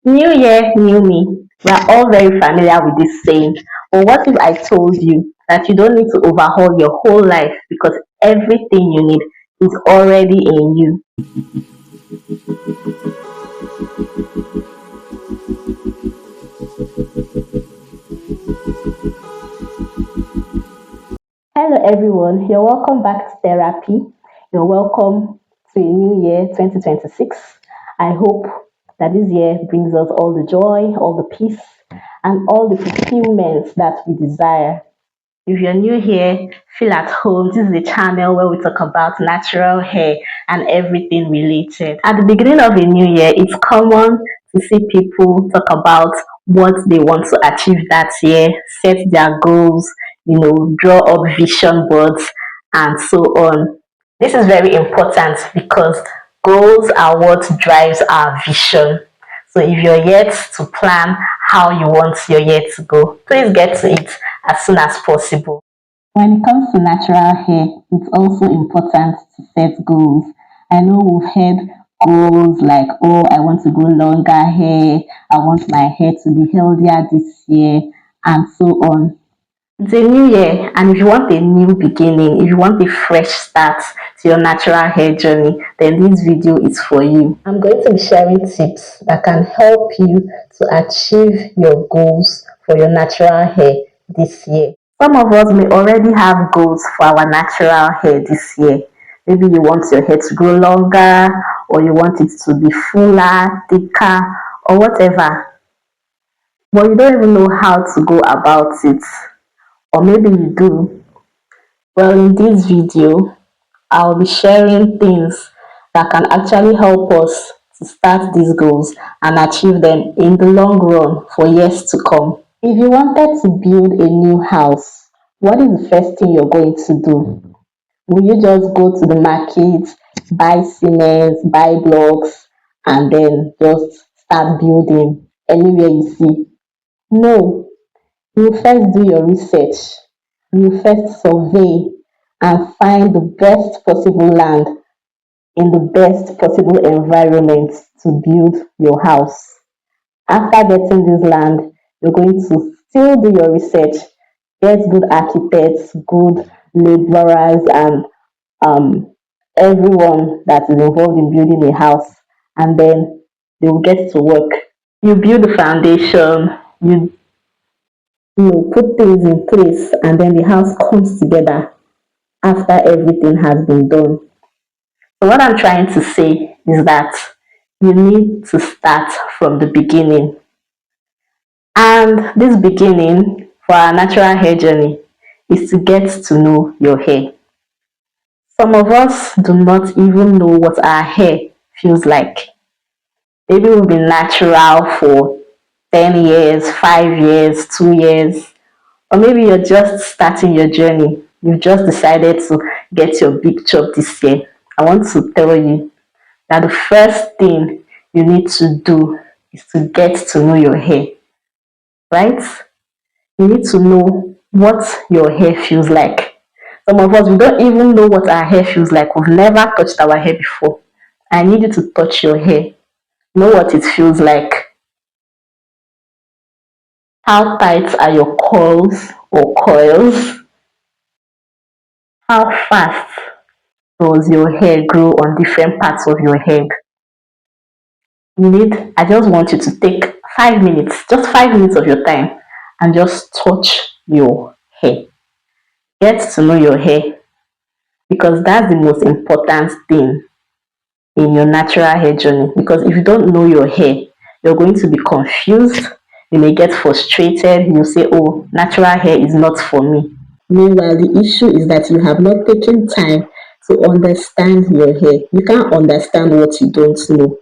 New year, new me. We are all very familiar with this saying. But what if I told you that you don't need to overhaul your whole life because everything you need is already in you? Hello, everyone. You're welcome back to therapy. You're welcome to a new year, 2026. I hope that this year brings us all the joy, all the peace, and all the fulfillments that we desire. If you're new here, feel at home. This is a channel where we talk about natural hair and everything related. At the beginning of a new year, it's common to see people talk about what they want to achieve that year, set their goals, draw up vision boards, and so on. This is very important because goals are what drives our vision. So if you're yet to plan how you want your year to go, please get to it as soon as possible. When it comes to natural hair, it's also important to set goals. I know we've had goals like, oh, I want to grow longer hair, I want my hair to be healthier this year, and so on. It's a new year, and if you want a new beginning, if you want a fresh start to your natural hair journey, then this video is for you. I'm going to be sharing tips that can help you to achieve your goals for your natural hair this year. Some of us may already have goals for our natural hair this year. Maybe you want your hair to grow longer, or you want it to be fuller, thicker, or whatever. But you don't even know how to go about it. Or maybe you do. Well, in this video, I'll be sharing things that can actually help us to start these goals and achieve them in the long run for years to come. If you wanted to build a new house, what is the first thing you're going to do? Will you just go to the market, buy cement, buy blocks, and then just start building anywhere you see? No, you first do your research. You first survey and find the best possible land in the best possible environment to build your house. After getting this land, you're going to still do your research, get good architects, good laborers, and um, everyone that is involved in building a house, and then they will get to work. You build the foundation, you put things in place, and then the house comes together after everything has been done. So, what I'm trying to say is that you need to start from the beginning. And this beginning for our natural hair journey is to get to know your hair. Some of us do not even know what our hair feels like. Maybe we've been natural for 10 years, 5 years, 2 years, or maybe you're just starting your journey. You've just decided to get your big chop this year. I want to tell you that the first thing you need to do is to get to know your hair, right? You need to know what your hair feels like. Some of us, we don't even know what our hair feels like. We've never touched our hair before. I need you to touch your hair. Know what it feels like. How tight are your curls or coils? How fast does your hair grow on different parts of your head? I just want you to take 5 minutes, just 5 minutes of your time, and just touch your hair. Get to know your hair because that's the most important thing in your natural hair journey. Because if you don't know your hair, you're going to be confused. You may get frustrated. You'll say, oh, natural hair is not for me. Meanwhile, the issue is that you have not taken time to understand your hair. You can't understand what you don't know.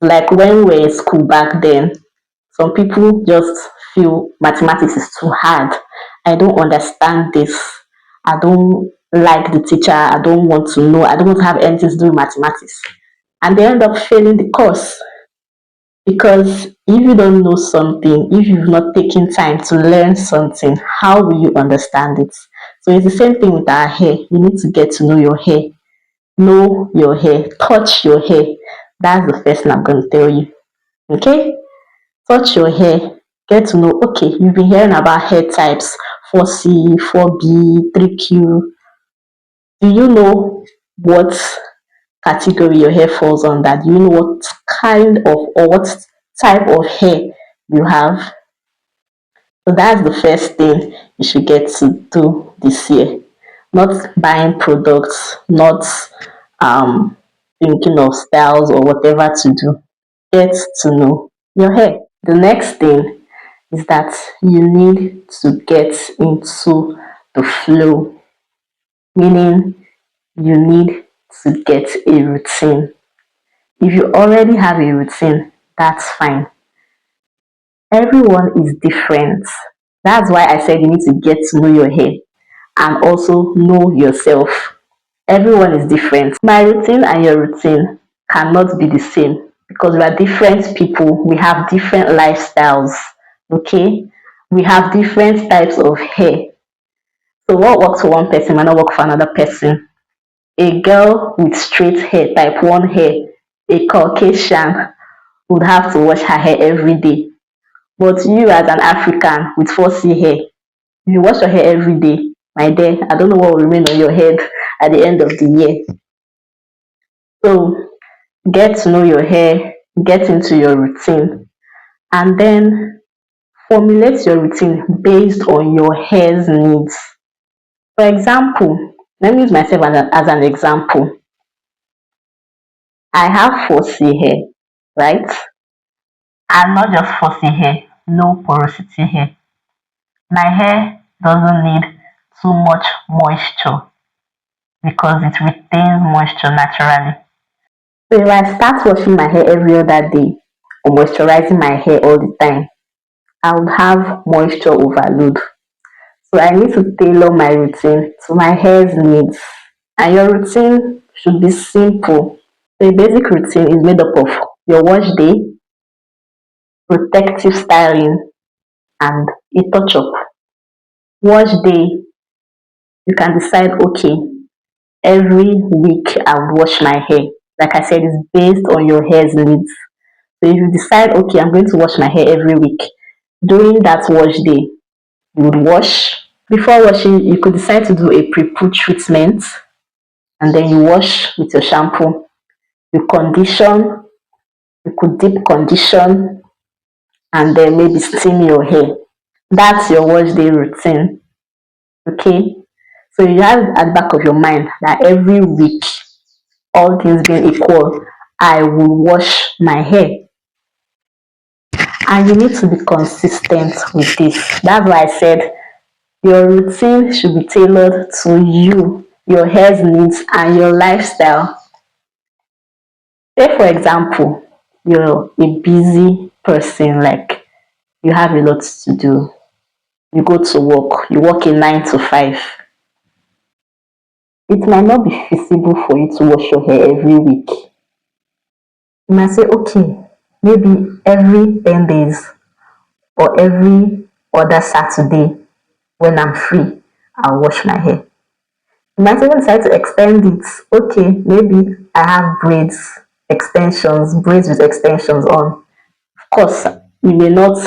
Like when we were in school back then, some people just feel mathematics is too hard. I don't understand this. I don't like the teacher. I don't want to know. I don't want to have anything to do with mathematics. And they end up failing the course. Because if you don't know something, if you've not taken time to learn something, how will you understand it? So it's the same thing with our hair. You need to get to know your hair. Know your hair. Touch your hair. That's the first thing I'm going to tell you. Okay, touch your hair, get to know. Okay, you've been hearing about hair types 4C, 4B, 3Q. Do you know what category your hair falls under? Do you know what kind of or what type of hair you have? So that's the first thing you should get to do this year. Not buying products, not um, thinking of styles or whatever to do. Get to know your hair. The next thing is that you need to get into the flow, meaning you need to get a routine. If you already have a routine, that's fine. Everyone is different. That's why I said you need to get to know your hair and also know yourself. Everyone is different. My routine and your routine cannot be the same because we are different people. We have different lifestyles. Okay? We have different types of hair. So what works for one person might not work for another person. A girl with straight hair, type 1 hair, a Caucasian would have to wash her hair every day. But you as an African with 4C hair, you wash your hair every day, my dear, I don't know what will remain on your head at the end of the year. So get to know your hair, get into your routine, and then formulate your routine based on your hair's needs. For example, let me use myself as an example. I have 4C hair, right? And not just 4C hair, low porosity hair. My hair doesn't need too much moisture because it retains moisture naturally. So if I start washing my hair every other day or moisturizing my hair all the time, I would have moisture overload. So I need to tailor my routine to my hair's needs. And your routine should be simple. So a basic routine is made up of your wash day, protective styling, and a touch up. Wash day, you can decide, okay, every week I would wash my hair. Like I said, it's based on your hair's needs. So if you decide, okay, I'm going to wash my hair every week, during that wash day, you would wash. Before washing, you could decide to do a pre-poo treatment and then you wash with your shampoo. You condition, you could deep condition and then maybe steam your hair. That's your wash day routine. Okay. So you have at the back of your mind that every week, all things being equal, I will wash my hair. And you need to be consistent with this. That's why I said your routine should be tailored to you, your hair's needs, and your lifestyle. Say, for example, you're a busy person, like you have a lot to do. You go to work, you work a 9 to 5. It might not be feasible for you to wash your hair every week. You might say, okay, maybe every 10 days or every other Saturday when I'm free, I'll wash my hair. You might even decide to extend it. Okay, maybe I have braids with extensions on. Of course, you may not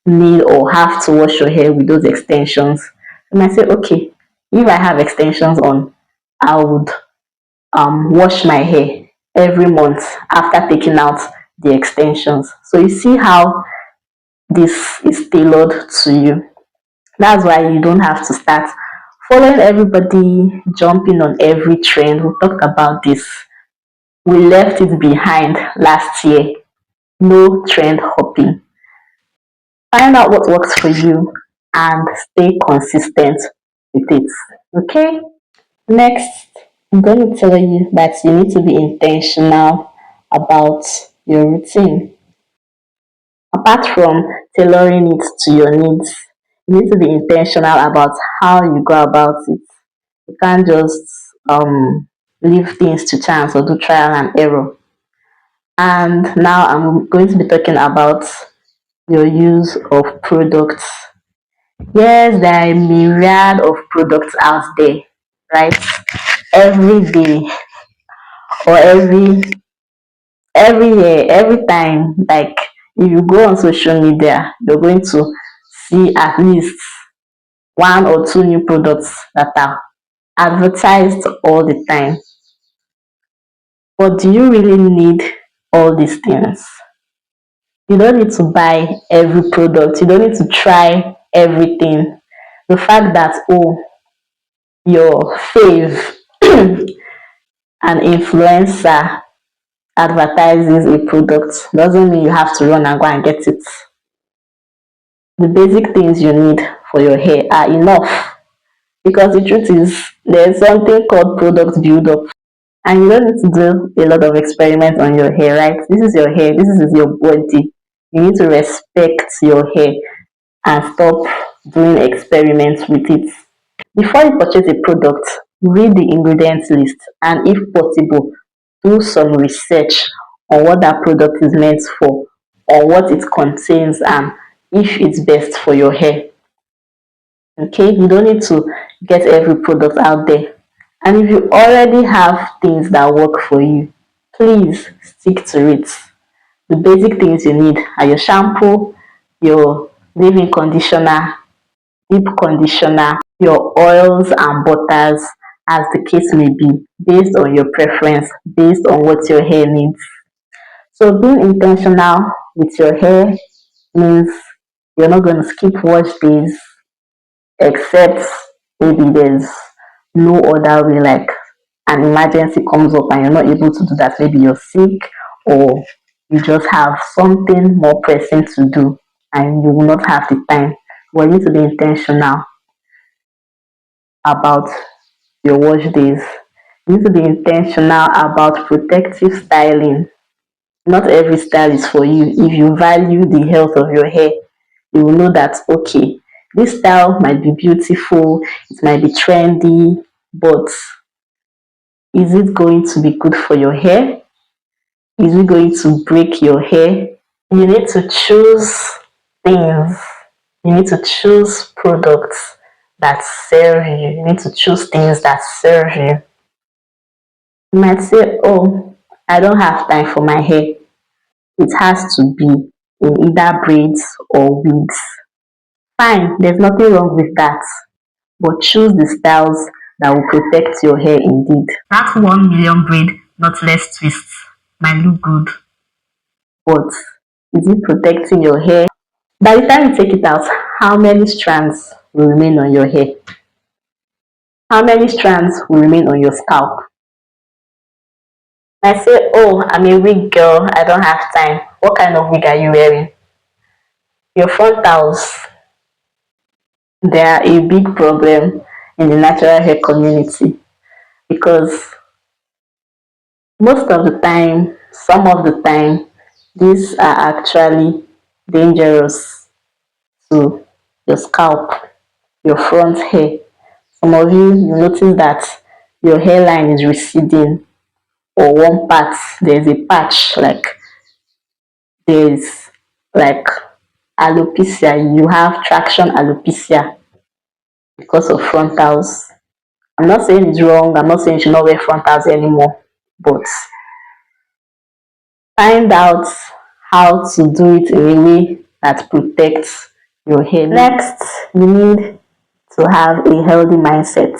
need or have to wash your hair with those extensions. You might say, okay, if I have extensions on, I would wash my hair every month after taking out the extensions. So you see how this is tailored to you. That's why you don't have to start following everybody, jumping on every trend. We talked about this. We left it behind last year. No trend hopping. Find out what works for you and stay consistent with it. Okay? Next, I'm going to tell you that you need to be intentional about your routine. Apart from tailoring it to your needs, you need to be intentional about how you go about it. You can't just leave things to chance or do trial and error. And now I'm going to be talking about your use of products. Yes, there are a myriad of products out there, right? Every day or every year, every time, like If you go on social media, you're going to see at least one or two new products that are advertised all the time. But do you really need all these things? You don't need to buy every product, you don't need to try everything. The fact that, oh, your fave, an influencer, advertises a product doesn't mean you have to run and go and get it. The basic things you need for your hair are enough, because the truth is there's something called product build up, and you don't need to do a lot of experiments on your hair, right? This is your hair, this is your body. You need to respect your hair and stop doing experiments with it. Before you purchase a product, read the ingredients list and, if possible, do some research on what that product is meant for, or what it contains, and if it's best for your hair. Okay, you don't need to get every product out there. And if you already have things that work for you, please stick to it. The basic things you need are your shampoo, your leave-in conditioner, deep conditioner, your oils and butters, as the case may be, based on your preference, based on what your hair needs. So being intentional with your hair means you're not going to skip wash days, except maybe there's no other way, like an emergency comes up and you're not able to do that. Maybe you're sick, or you just have something more pressing to do and you will not have the time. But you need to be intentional about your wash days. You need to be intentional about protective styling. Not every style is for you. If you value the health of your hair, you will know that, okay, this style might be beautiful, it might be trendy, but is it going to be good for your hair? Is it going to break your hair? You need to choose things. You need to choose products that serve you. You need to choose things that serve you. You might say, oh, I don't have time for my hair. It has to be in either braids or wigs. Fine, there's nothing wrong with that. But choose the styles that will protect your hair indeed. That 1 million braid, not less twists, might look good, but is it protecting your hair? By the time you take it out, how many strands will remain on your hair? How many strands will remain on your scalp? I say, oh, I'm a wig girl, I don't have time. What kind of wig are you wearing? Your frontals, they are a big problem in the natural hair community, because most of the time, some of the time, these are actually dangerous to your scalp, your front hair. Some of you notice that your hairline is receding, or one part, there's a patch, like there's like alopecia, you have traction alopecia because of frontals. I'm not saying it's wrong, I'm not saying you should not wear frontals anymore, but find out how to do it in a way that protects your hair. Next, you need to have a healthy mindset.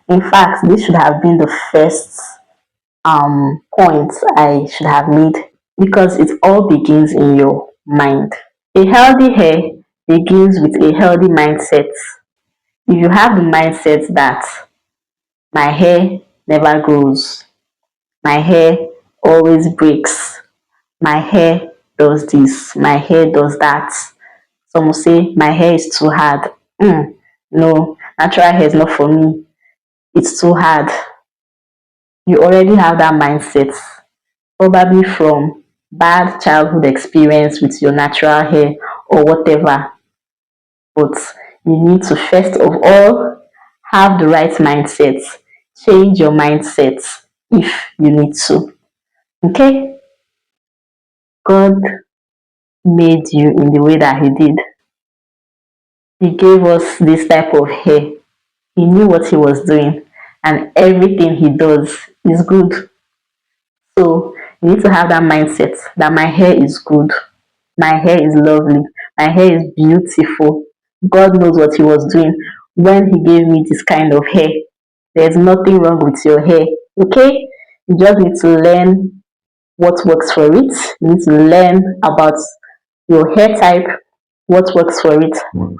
In fact, this should have been the first point I should have made, because it all begins in your mind. A healthy hair begins with a healthy mindset. If you have the mindset that my hair never grows, my hair always breaks, my hair does this, my hair does that. Some will say my hair is too hard. No, natural hair is not for me. It's too hard. You already have that mindset, probably from bad childhood experience with your natural hair or whatever. But you need to first of all have the right mindset. Change your mindset if you need to. Okay? God made you in the way that He did. He gave us this type of hair. He knew what He was doing, and everything He does is good. So you need to have that mindset that my hair is good. My hair is lovely. My hair is beautiful. God knows what He was doing when He gave me this kind of hair. There's nothing wrong with your hair. Okay? You just need to learn what works for it. You need to learn about your hair type, what works for it,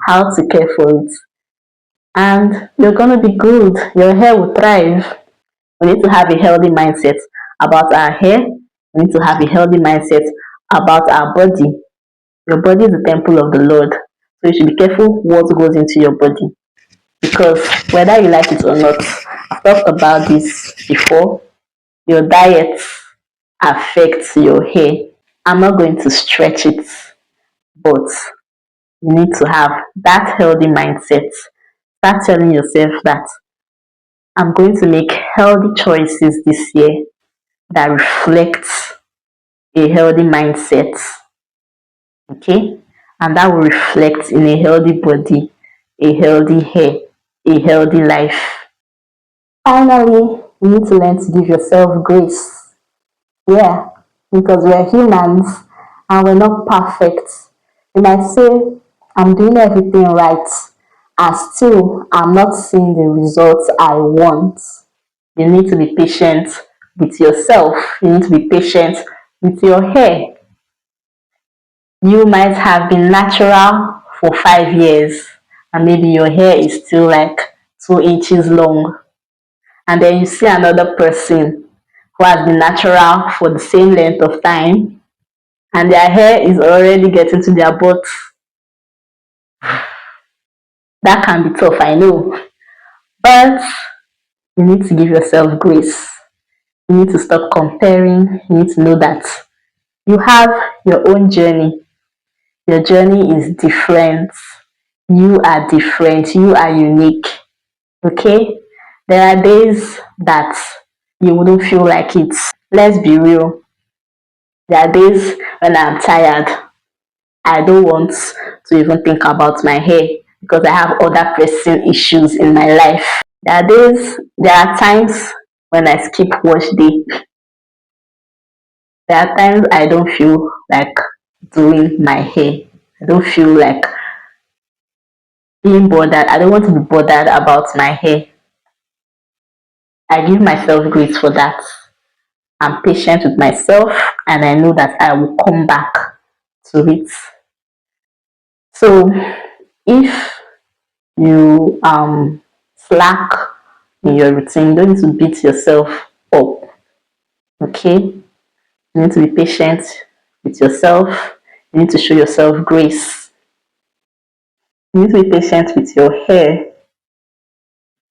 how to care for it. And you're gonna be good. Your hair will thrive. We need to have a healthy mindset about our hair. We need to have a healthy mindset about our body. Your body is the temple of the Lord. So you should be careful what goes into your body. Because whether you like it or not, I've talked about this before. Your diet affects your hair. I'm not going to stretch it, but you need to have that healthy mindset. Start telling yourself that I'm going to make healthy choices this year that reflects a healthy mindset. Okay? And that will reflect in a healthy body, a healthy hair, a healthy life. Finally, you need to learn to give yourself grace. Yeah, because we're humans and we're not perfect. You might say, I'm doing everything right, and still I'm not seeing the results I want. You need to be patient with yourself. You need to be patient with your hair. You might have been natural for 5 years, and maybe your hair is still like 2 inches long. And then you see another person who has been natural for the same length of time, and their hair is already getting to their butt. That can be tough, I know. But you need to give yourself grace. You need to stop comparing. You need to know that you have your own journey. Your journey is different. You are different. You are unique. Okay? There are days that you wouldn't feel like it. Let's be real. There are days when I'm tired. I don't want to even think about my hair because I have other pressing issues in my life. There are times when I skip wash day. There are times I don't feel like doing my hair. I don't feel like being bothered. I don't want to be bothered about my hair. I give myself grace for that. I'm patient with myself and I know that I will come back to it. So if you slack in your routine, you don't need to beat yourself up. Okay? You need to be patient with yourself. You need to show yourself grace. You need to be patient with your hair.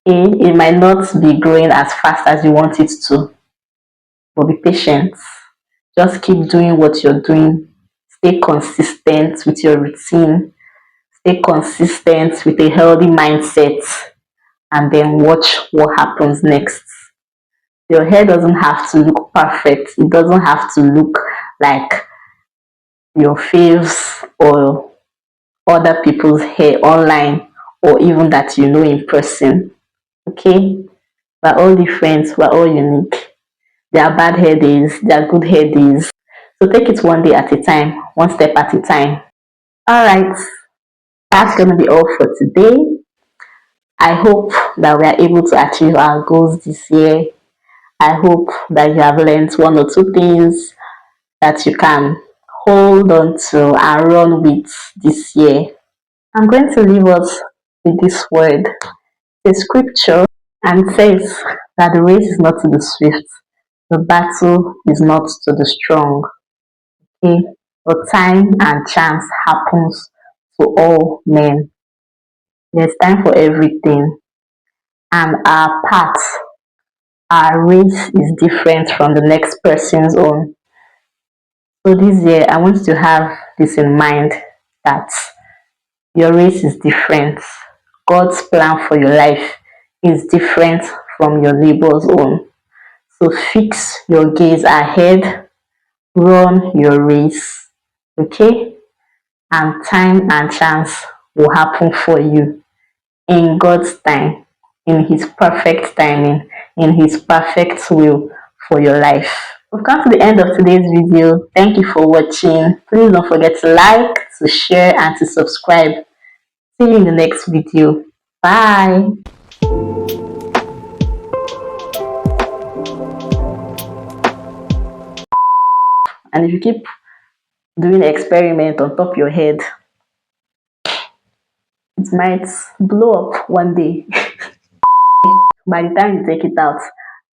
It might not be growing as fast as you want it to, but be patient. Just keep doing what you're doing. Stay consistent with your routine. Stay consistent with a healthy mindset, and then watch what happens next. Your hair doesn't have to look perfect. It doesn't have to look like your faves or other people's hair online or even that you know in person. Okay? We're all different. We're all unique. There are bad hair days. There are good hair days. So take it one day at a time, one step at a time. All right. That's going to be all for today. I hope that we are able to achieve our goals this year. I hope that you have learned one or two things that you can hold on to and run with this year. I'm going to leave us with this word, the scripture, and it says that the race is not to the swift, the battle is not to the strong. Okay? But time and chance happens to all men. There's time for everything, and our path, our race is different from the next person's own. So this year, I want you to have this in mind that your race is different. God's plan for your life is different from your neighbor's own. So fix your gaze ahead, run your race, okay? And time and chance will happen for you in God's time, in His perfect timing, in His perfect will for your life. We've come to the end of today's video. Thank you for watching. Please don't forget to like, to share, and to subscribe. See you in the next video. Bye. And if you keep doing experiment on top of your head, it might blow up one day. By the time you take it out,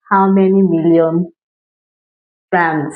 how many million strands